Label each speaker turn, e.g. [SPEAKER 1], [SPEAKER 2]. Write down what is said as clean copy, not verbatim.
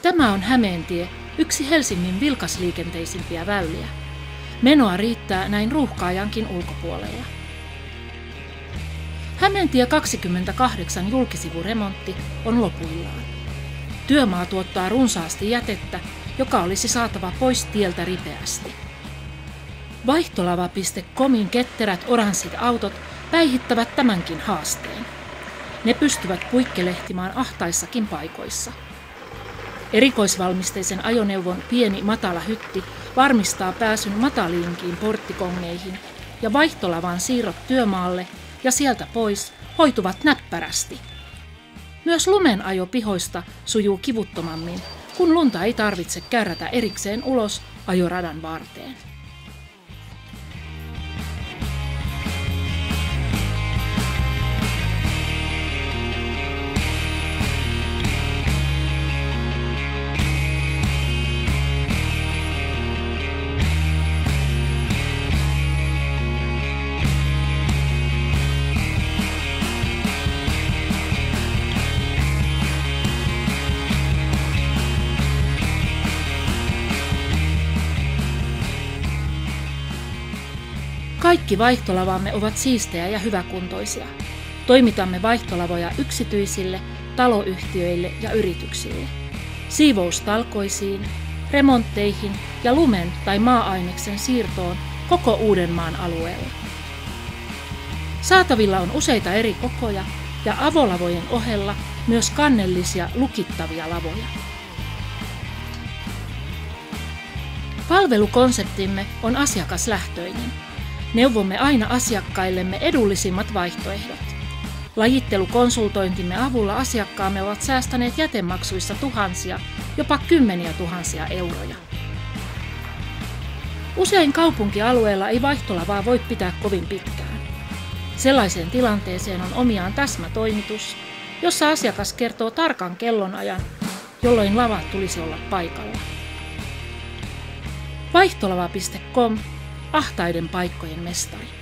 [SPEAKER 1] Tämä on Hämeentie, yksi Helsingin vilkasliikenteisimpiä väyliä. Menoa riittää näin ruuhkaajankin ulkopuolella. Hämeentie 28 julkisivuremontti on lopuillaan. Työmaa tuottaa runsaasti jätettä, joka olisi saatava pois tieltä ripeästi. Vaihtolava.comin ketterät oranssit autot päihittävät tämänkin haasteen. Ne pystyvät puikkelehtimaan ahtaissakin paikoissa. Erikoisvalmisteisen ajoneuvon pieni matala hytti varmistaa pääsyn mataliinkiin porttikongeihin ja vaihtolavan siirrot työmaalle ja sieltä pois hoituvat näppärästi. Myös lumenajo pihoista sujuu kivuttomammin, kun lunta ei tarvitse kärrätä erikseen ulos ajoradan varteen. Kaikki vaihtolavamme ovat siistejä ja hyväkuntoisia. Toimitamme vaihtolavoja yksityisille, taloyhtiöille ja yrityksille. Siivoustalkoisiin, remontteihin ja lumen tai maa-aineksen siirtoon koko Uudenmaan alueella. Saatavilla on useita eri kokoja ja avolavojen ohella myös kannellisia lukittavia lavoja. Palvelukonseptimme on asiakaslähtöinen. Neuvomme aina asiakkaillemme edullisimmat vaihtoehdot. Lajittelukonsultointimme avulla asiakkaamme ovat säästäneet jätemaksuissa tuhansia, jopa kymmeniä tuhansia euroja. Usein kaupunkialueella ei vaihtolavaa voi pitää kovin pitkään. Sellaiseen tilanteeseen on omiaan täsmätoimitus, jossa asiakas kertoo tarkan kellonajan, jolloin lavan tulisi olla paikalla. Vaihtolava.com, ahtaiden paikkojen mestari.